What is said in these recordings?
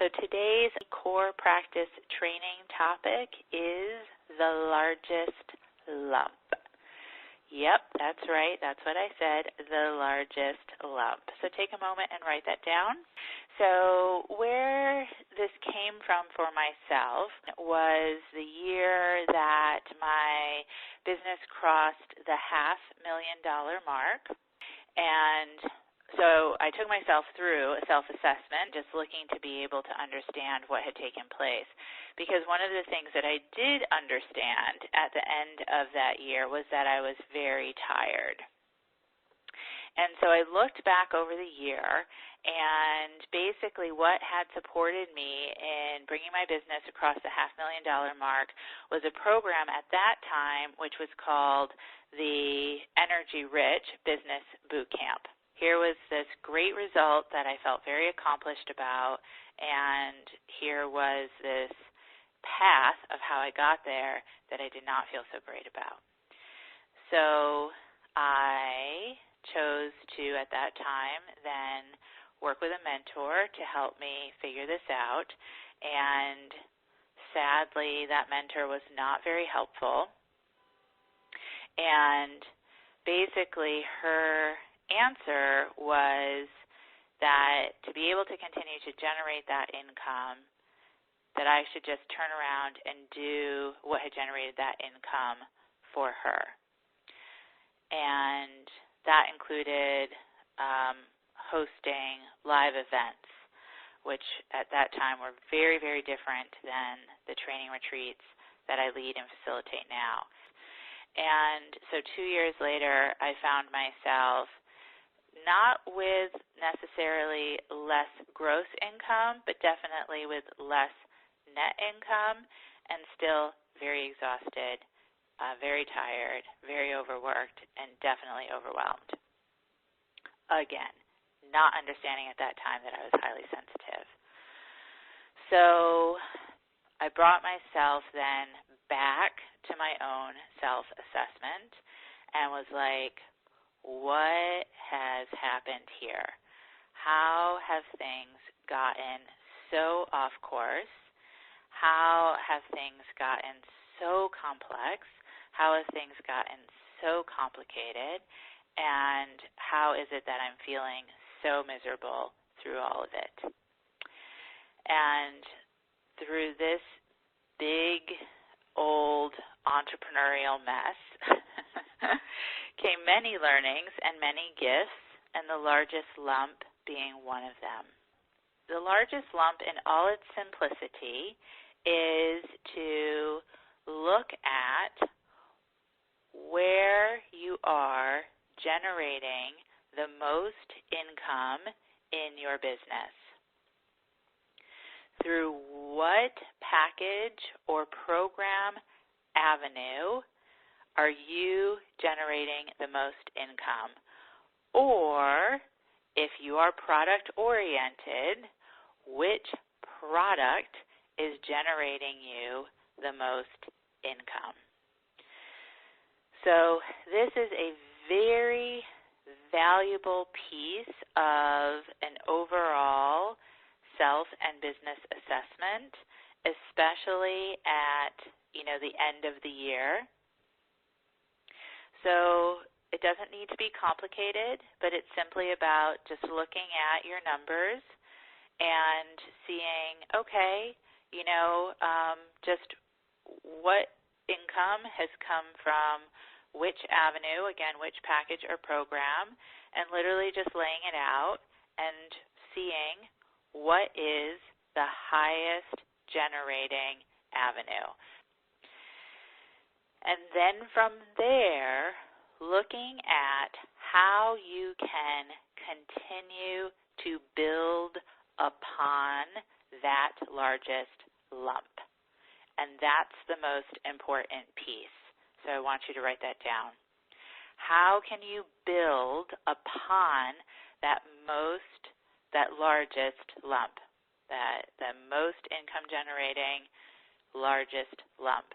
So today's core practice training topic is the largest lump. Yep, that's right. That's what I said, the largest lump. So take a moment and write that down. So where this came from for myself was the year that my business crossed the $500,000 mark. And so I took myself through a self-assessment, just looking to be able to understand what had taken place. Because one of the things that I did understand at the end of that year was that I was very tired. And so I looked back over the year, and basically what had supported me in bringing my business across the $500,000 mark was a program at that time which was called the Energy Rich Business Boot Camp. Here was this great result that I felt very accomplished about, and here was this path of how I got there that I did not feel so great about. So I chose to, at that time, then work with a mentor to help me figure this out, and sadly that mentor was not very helpful. And basically her answer was that to be able to continue to generate that income, that I should just turn around and do what had generated that income for her. And that included hosting live events, which at that time were very, very different than the training retreats that I lead and facilitate now. And so 2 years later, I found myself not with necessarily less gross income, but definitely with less net income, and still very exhausted, very tired, very overworked, and definitely overwhelmed. Again, not understanding at that time that I was highly sensitive. So I brought myself then back to my own self-assessment and was like, what has happened here? How have things gotten so off course? How have things gotten so complex? How have things gotten so complicated? And how is it that I'm feeling so miserable through all of it? And through this big, old entrepreneurial mess came many learnings and many gifts, and the largest lump being one of them. The largest lump in all its simplicity is to look at where you are generating the most income in your business. Through what package or program avenue are you generating the most income? Or, if you are product-oriented, which product is generating you the most income? So this is a very valuable piece of an overall self and business assessment, especially at the end of the year. So it doesn't need to be complicated, but it's simply about just looking at your numbers and seeing, okay, just what income has come from which avenue, again, which package or program, and literally just laying it out and seeing what is the highest generating avenue. And then from there, looking at how you can continue to build upon that largest lump. And that's the most important piece. So I want you to write that down. How can you build upon that largest lump, the most income generating largest lump?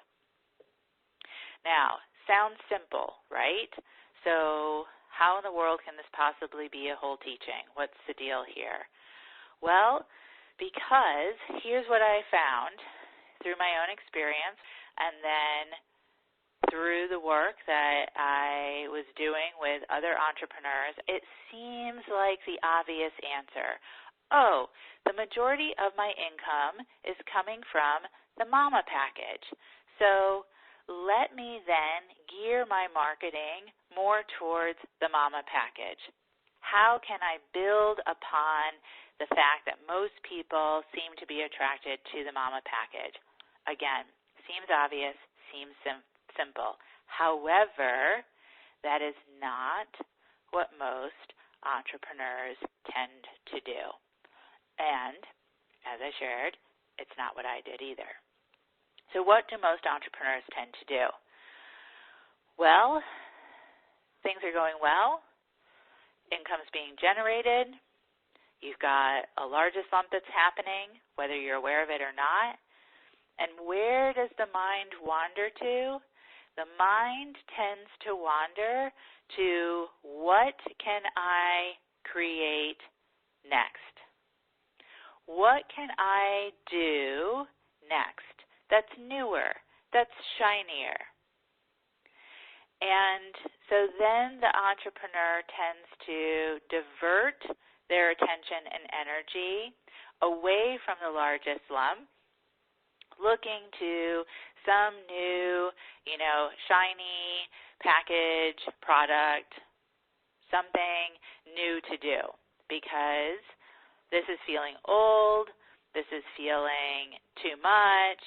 Now, sounds simple, right? So how in the world can this possibly be a whole teaching? What's the deal here? Well, Because here's what I found through my own experience and then through the work that I was doing with other entrepreneurs, it seems like the obvious answer. Oh, the majority of my income is coming from the mama package. So let me then gear my marketing more towards the mama package. How can I build upon the fact that most people seem to be attracted to the mama package? Again, seems obvious, seems simple. However, that is not what most entrepreneurs tend to do. And, as I shared, it's not what I did either. So what do most entrepreneurs tend to do? Well, things are going well. Income's being generated. You've got a largest lump that's happening, whether you're aware of it or not. And where does the mind wander to? The mind tends to wander to what can I create next? What can I do next that's newer, that's shinier? And so then the entrepreneur tends to divert their attention and energy away from the largest lump, looking to some new, shiny package, product, something new to do, because this is feeling old, this is feeling too much,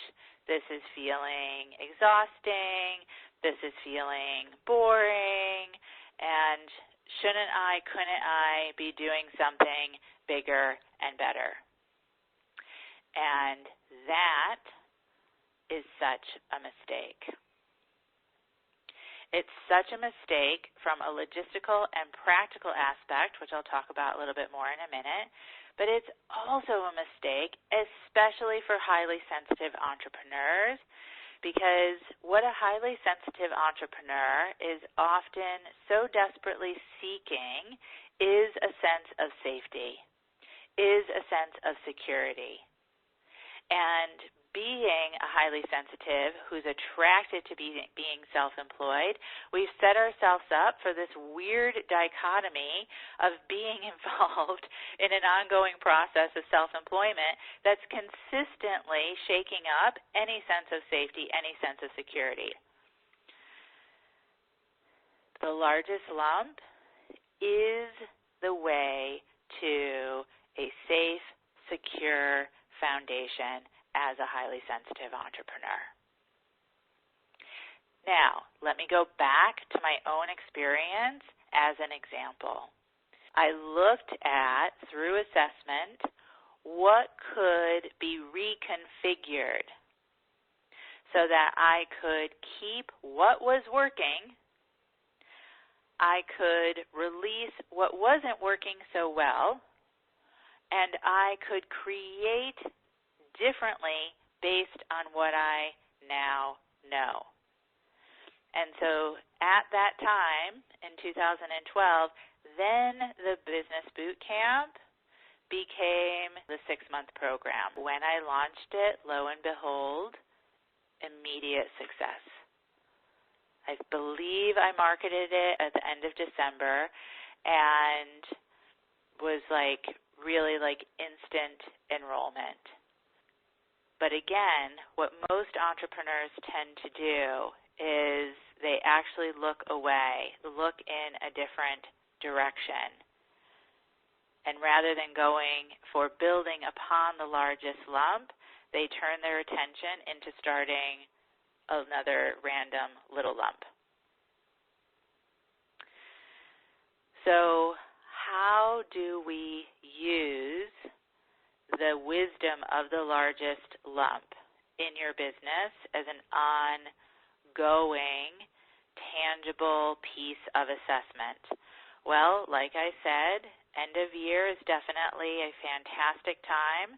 this is feeling exhausting, this is feeling boring, and couldn't I be doing something bigger and better? And that is such a mistake. It's such a mistake from a logistical and practical aspect, which I'll talk about a little bit more in a minute, but it's also a mistake, especially for highly sensitive entrepreneurs, because what a highly sensitive entrepreneur is often so desperately seeking is a sense of safety, is a sense of security. And being a highly sensitive who's attracted to being self-employed, we've set ourselves up for this weird dichotomy of being involved in an ongoing process of self-employment that's consistently shaking up any sense of safety, any sense of security. The largest lump is the way to a safe, secure foundation as a highly sensitive entrepreneur. Now, let me go back to my own experience as an example. I looked at, through assessment, what could be reconfigured so that I could keep what was working, I could release what wasn't working so well, and I could create differently based on what I now know. And so at that time, in 2012, then the Business Boot Camp became the 6-month program. When I launched it, lo and behold, immediate success. I believe I marketed it at the end of December and was really instant enrollment. But again, what most entrepreneurs tend to do is they actually look away, look in a different direction. And rather than going for building upon the largest lump, they turn their attention into starting another random little lump. So how do we use the wisdom of the largest lump in your business as an ongoing, tangible piece of assessment? Well, like I said, end of year is definitely a fantastic time.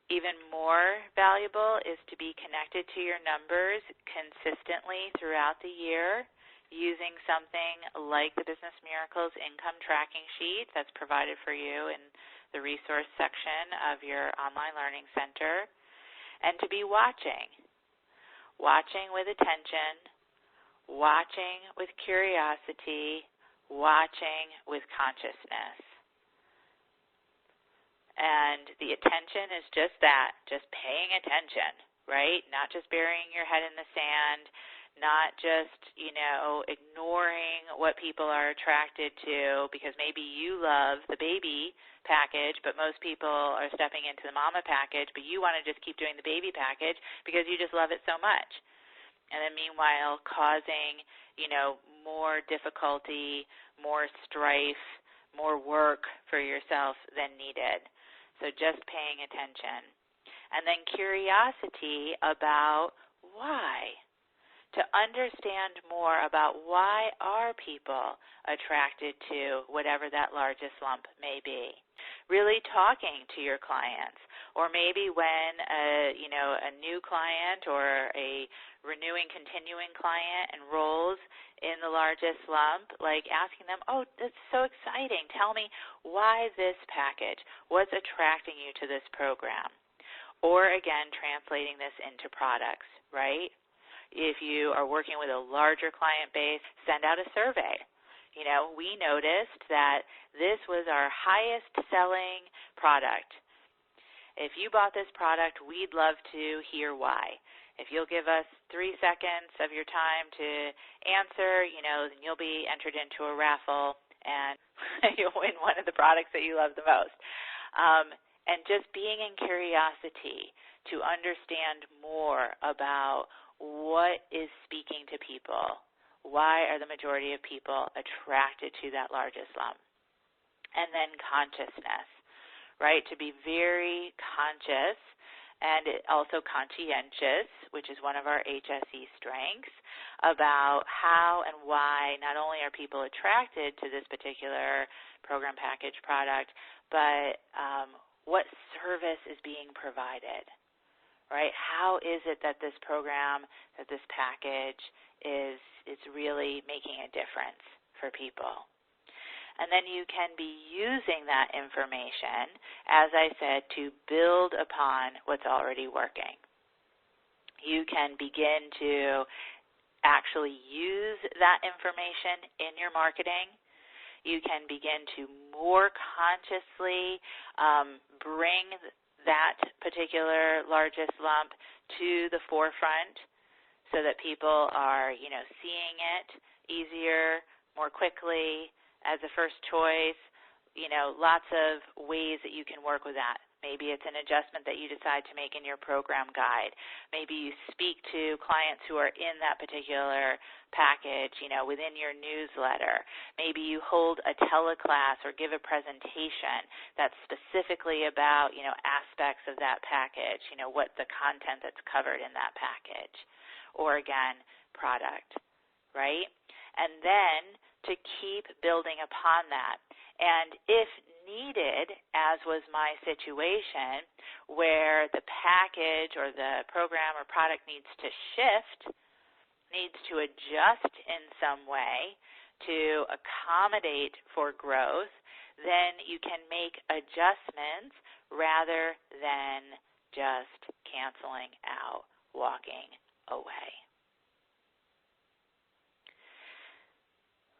Even more valuable is to be connected to your numbers consistently throughout the year using something like the Business Miracles income tracking sheet that's provided for you in the resource section of your online learning center, and to be watching with attention, watching with curiosity, watching with consciousness. And the attention is just that, just paying attention, right? Not just burying your head in the sand, not just, ignoring what people are attracted to, because maybe you love the baby package, but most people are stepping into the mama package, but you want to just keep doing the baby package because you just love it so much. And then meanwhile causing, more difficulty, more strife, more work for yourself than needed. So just paying attention. And then curiosity about why. To understand more about why are people attracted to whatever that largest lump may be. Really talking to your clients. Or maybe when a new client or a renewing, continuing client enrolls in the largest lump, like asking them, oh, that's so exciting. Tell me why this package? What's attracting you to this program? Or, again, translating this into products, right? If you are working with a larger client base, send out a survey. We noticed that this was our highest selling product. If you bought this product, we'd love to hear why. If you'll give us 3 seconds of your time to answer, then you'll be entered into a raffle and you'll win one of the products that you love the most. And just being in curiosity to understand more about what is speaking to people. Why are the majority of people attracted to that largest lump? And then consciousness, right? To be very conscious and also conscientious, which is one of our HSE strengths, about how and why not only are people attracted to this particular program package product, but what service is being provided. Right? How is it that this program, that this package is really making a difference for people? And then you can be using that information, as I said, to build upon what's already working. You can begin to actually use that information in your marketing. You can begin to more consciously bring that particular largest lump to the forefront so that people are, seeing it easier, more quickly as a first choice. Lots of ways that you can work with that. Maybe it's an adjustment that you decide to make in your program guide. Maybe you speak to clients who are in that particular package, within your newsletter. Maybe you hold a teleclass or give a presentation that's specifically about, aspects of that package, what the content that's covered in that package. Or again, product, right? And then to keep building upon that. And if needed, as was my situation, where the package or the program or product needs to shift, needs to adjust in some way to accommodate for growth, then you can make adjustments rather than just canceling out, walking away.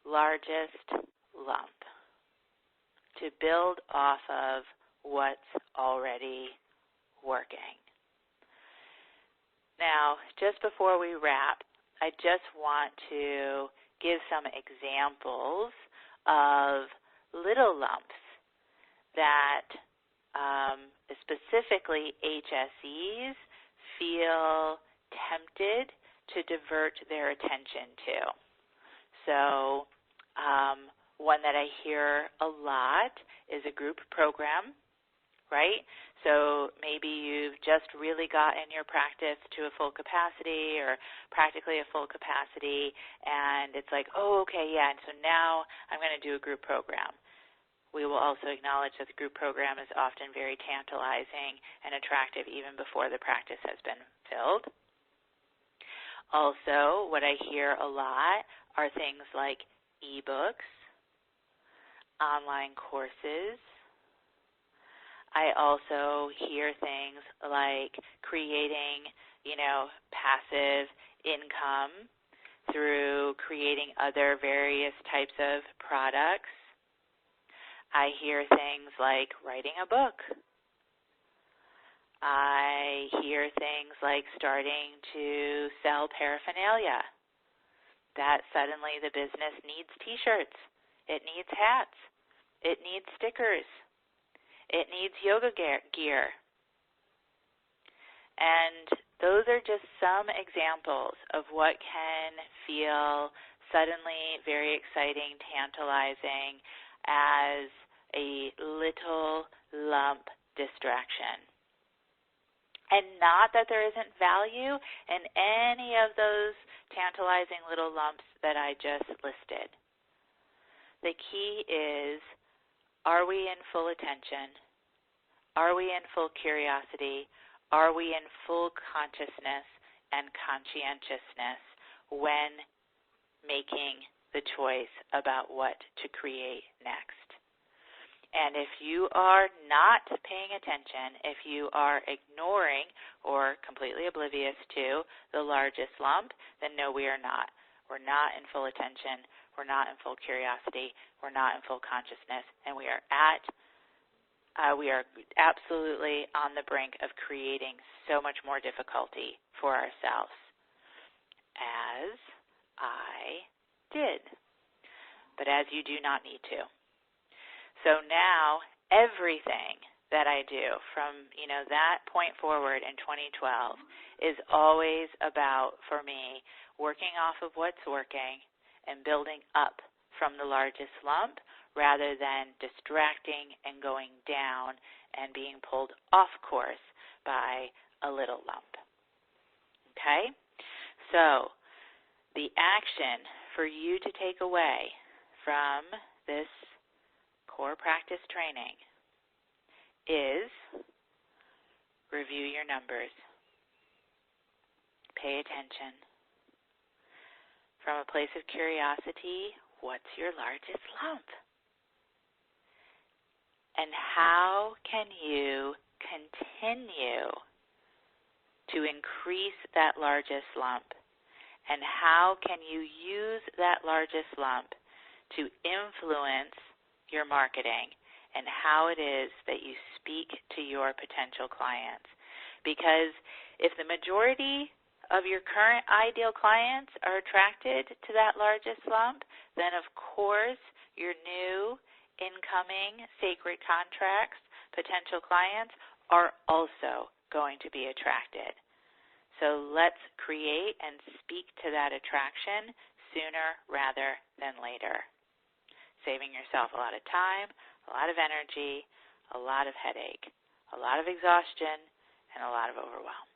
Largest lump. To build off of what's already working. Now, just before we wrap, I just want to give some examples of little lumps that specifically HSEs feel tempted to divert their attention to. So, one that I hear a lot is a group program, right? So maybe you've just really gotten your practice to a full capacity or practically a full capacity, and it's like, oh, okay, yeah, and so now I'm going to do a group program. We will also acknowledge that the group program is often very tantalizing and attractive even before the practice has been filled. Also, what I hear a lot are things like ebooks, online courses, I also hear things like creating, passive income through creating other various types of products. I hear things like writing a book. I hear things like starting to sell paraphernalia. That suddenly the business needs T-shirts. It needs hats. It needs stickers. It needs yoga gear. And those are just some examples of what can feel suddenly very exciting, tantalizing as a little lump distraction. And not that there isn't value in any of those tantalizing little lumps that I just listed. The key is, are we in full attention? Are we in full curiosity? Are we in full consciousness and conscientiousness when making the choice about what to create next? And if you are not paying attention, if you are ignoring or completely oblivious to the largest lump, then no, we are not. We're not in full attention. We're not in full curiosity. We're not in full consciousness. And we are absolutely on the brink of creating so much more difficulty for ourselves, as I did. But as you do not need to. So now everything that I do from, that point forward in 2012 is always about, for me, working off of what's working and building up from the largest lump rather than distracting and going down and being pulled off course by a little lump. Okay? So the action for you to take away from this core practice training is review your numbers. Pay attention. From a place of curiosity, what's your largest lump? And how can you continue to increase that largest lump? And how can you use that largest lump to influence your marketing and how it is that you speak to your potential clients? Because if the majority of your current ideal clients are attracted to that largest lump, then of course your new incoming sacred contracts, potential clients, are also going to be attracted. So let's create and speak to that attraction sooner rather than later, saving yourself a lot of time, a lot of energy, a lot of headache, a lot of exhaustion, and a lot of overwhelm.